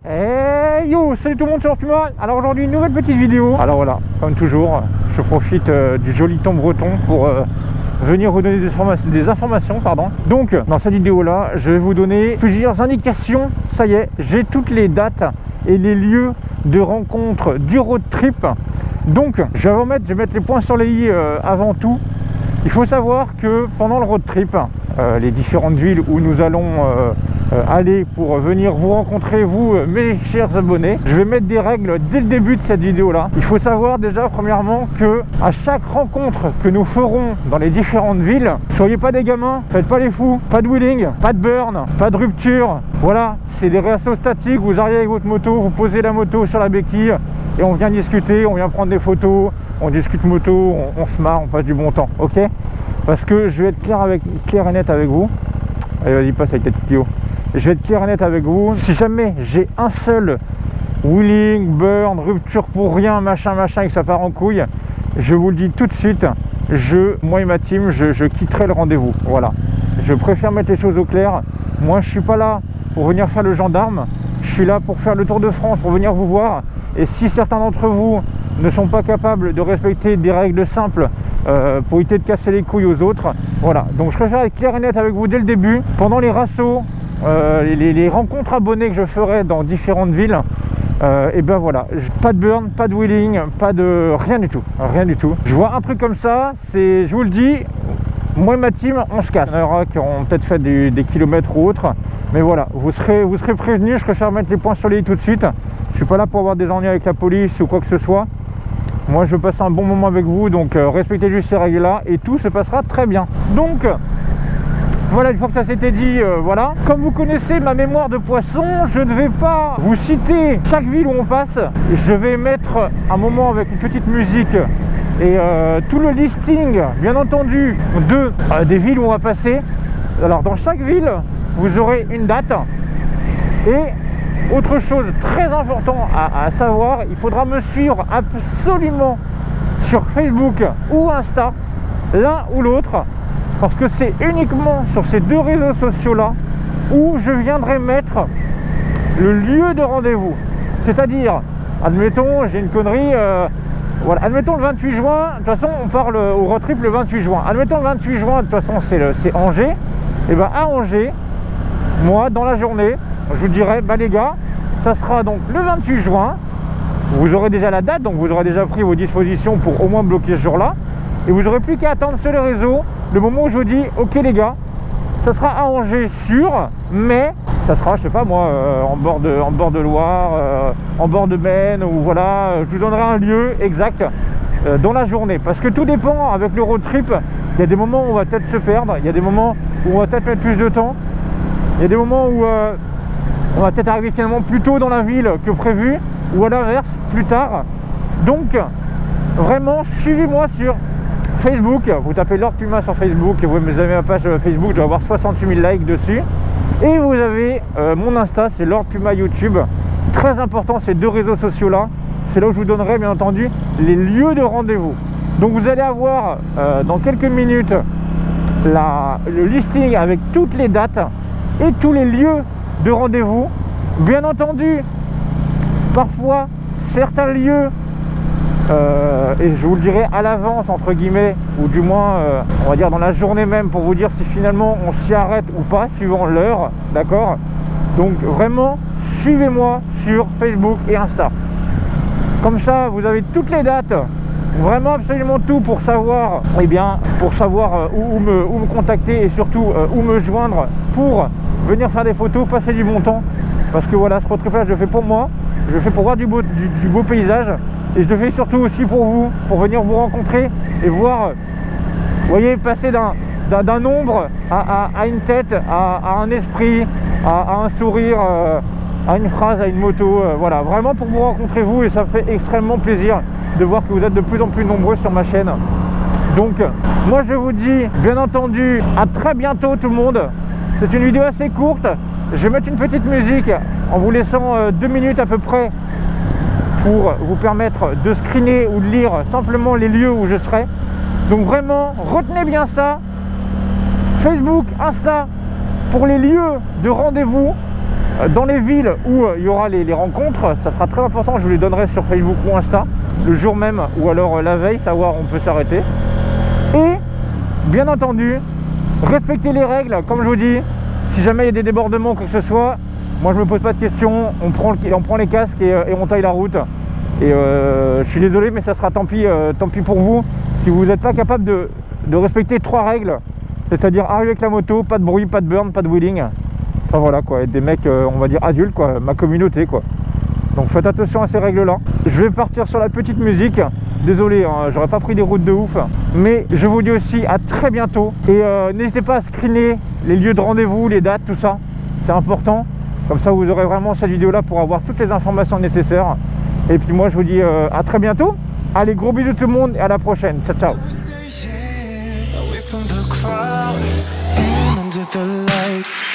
Hey yo, salut tout le monde, c'est Puma. Alors aujourd'hui, une nouvelle petite vidéo. Alors voilà, comme toujours, je profite du joli temps breton pour venir vous donner des informations. Donc, dans cette vidéo-là, je vais vous donner plusieurs indications. Ça y est, j'ai toutes les dates et les lieux de rencontre du road trip. Donc, je vais mettre les points sur les i avant tout. Il faut savoir que pendant le road trip, les différentes villes où nous allons aller pour venir vous rencontrer, vous mes chers abonnés, je vais mettre des règles dès le début de cette vidéo là. Il faut savoir déjà premièrement que à chaque rencontre que nous ferons dans les différentes villes, soyez pas des gamins, faites pas les fous, pas de wheeling, pas de burn, pas de rupture. Voilà, c'est des réassos statiques, vous arrivez avec votre moto, vous posez la moto sur la béquille et on vient discuter, on vient prendre des photos, on discute moto, on se marre, on passe du bon temps, ok? Parce que je vais être clair et net avec vous. Allez, vas-y, passe avec ta petite Clio. Je vais être clair et net avec vous. Si jamais j'ai un seul wheeling, burn, rupture pour rien, machin, et que ça part en couille, je vous le dis tout de suite, moi et ma team, je quitterai le rendez-vous. Voilà. Je préfère mettre les choses au clair. Moi, je suis pas là pour venir faire le gendarme. Je suis là pour faire le tour de France, pour venir vous voir. Et si certains d'entre vous ne sont pas capables de respecter des règles simples pour éviter de casser les couilles aux autres, voilà. Donc je préfère être clair et net avec vous dès le début. Pendant les rassos, les rencontres abonnés que je ferai dans différentes villes, et ben voilà, pas de burn, pas de wheeling, pas de rien du tout, Je vois un truc comme ça, je vous le dis, moi et ma team, on se casse. Il y en aura qui auront peut-être fait des kilomètres ou autres, mais voilà, vous serez prévenus. Je préfère mettre les points sur les i tout de suite. Je suis pas là pour avoir des ennuis avec la police ou quoi que ce soit. Moi je veux passer un bon moment avec vous, donc respectez juste ces règles là et tout se passera très bien. Donc voilà, une fois que ça s'était dit, voilà. Comme vous connaissez ma mémoire de poisson, je ne vais pas vous citer chaque ville où on passe. Je vais mettre un moment avec une petite musique et tout le listing, bien entendu, des villes où on va passer. Alors dans chaque ville, vous aurez une date. Et autre chose très important à savoir, il faudra me suivre absolument sur Facebook ou Insta, l'un ou l'autre, parce que c'est uniquement sur ces deux réseaux sociaux là où je viendrai mettre le lieu de rendez-vous. C'est-à-dire, admettons, j'ai une connerie, voilà, admettons le 28 juin, de toute façon on parle au road trip le 28 juin, admettons le 28 juin, de toute façon c'est Angers, et bien à Angers, moi dans la journée, je vous dirai, bah les gars, ça sera donc le 28 juin, vous aurez déjà la date, donc vous aurez déjà pris vos dispositions pour au moins bloquer ce jour-là, et vous n'aurez plus qu'à attendre sur les réseaux le moment où je vous dis, ok les gars, ça sera à Angers sûr, mais ça sera, je sais pas moi, en bord de Loire, en bord de Maine, ou voilà, je vous donnerai un lieu exact dans la journée, parce que tout dépend avec le road trip. Il y a des moments où on va peut-être se perdre, il y a des moments où on va peut-être mettre plus de temps, il y a des moments où on va peut-être arriver finalement plus tôt dans la ville que prévu, ou à l'inverse, plus tard. Donc, vraiment, suivez-moi sur Facebook. Vous tapez Lord Puma sur Facebook, et vous avez ma page Facebook, je dois avoir 68 000 likes dessus. Et vous avez mon Insta, c'est Lord Puma YouTube. Très important, ces deux réseaux sociaux-là. C'est là où je vous donnerai, bien entendu, les lieux de rendez-vous. Donc, vous allez avoir, dans quelques minutes, le listing avec toutes les dates et tous les lieux de rendez-vous. Bien entendu, parfois certains lieux, et je vous le dirai à l'avance entre guillemets, ou du moins on va dire dans la journée même, pour vous dire si finalement on s'y arrête ou pas suivant l'heure, d'accord? Donc vraiment suivez-moi sur Facebook et Insta, comme ça vous avez toutes les dates, vraiment absolument tout pour savoir, eh bien, où me contacter, et surtout où me joindre pour venir faire des photos, passer du bon temps. Parce que voilà, ce road trip là je le fais pour moi, je le fais pour voir du beau paysage, et je le fais surtout aussi pour vous, pour venir vous rencontrer et voir, vous voyez, passer d'un ombre à une tête, à un esprit, à un sourire, à une phrase, à une moto, voilà, vraiment pour vous rencontrer vous, et ça me fait extrêmement plaisir de voir que vous êtes de plus en plus nombreux sur ma chaîne. Donc moi je vous dis bien entendu à très bientôt tout le monde. C'est une vidéo assez courte, je vais mettre une petite musique en vous laissant 2 minutes à peu près pour vous permettre de screener ou de lire simplement les lieux où je serai. Donc vraiment, retenez bien ça, Facebook, Insta, pour les lieux de rendez-vous, Dans les villes où il y aura les rencontres, ça sera très important, je vous les donnerai sur Facebook ou Insta, le jour même ou alors la veille, savoir où on peut s'arrêter. Et bien entendu, respectez les règles, comme je vous dis, si jamais il y a des débordements ou quoi que ce soit, moi je me pose pas de questions, on prend les casques et on taille la route. Et je suis désolé, mais ça sera tant pis pour vous, si vous n'êtes pas capable de respecter 3 règles, c'est-à-dire arriver avec la moto, pas de bruit, pas de burn, pas de wheeling. Enfin voilà quoi, être des mecs on va dire adultes quoi, ma communauté quoi. Donc faites attention à ces règles là. Je vais partir sur la petite musique. Désolé, hein, j'aurais pas pris des routes de ouf. Mais je vous dis aussi à très bientôt. Et n'hésitez pas à screener les lieux de rendez-vous, les dates, tout ça. C'est important. Comme ça vous aurez vraiment cette vidéo là pour avoir toutes les informations nécessaires. Et puis moi je vous dis à très bientôt. Allez, gros bisous tout le monde et à la prochaine. Ciao ciao. From the crowd and under the lights.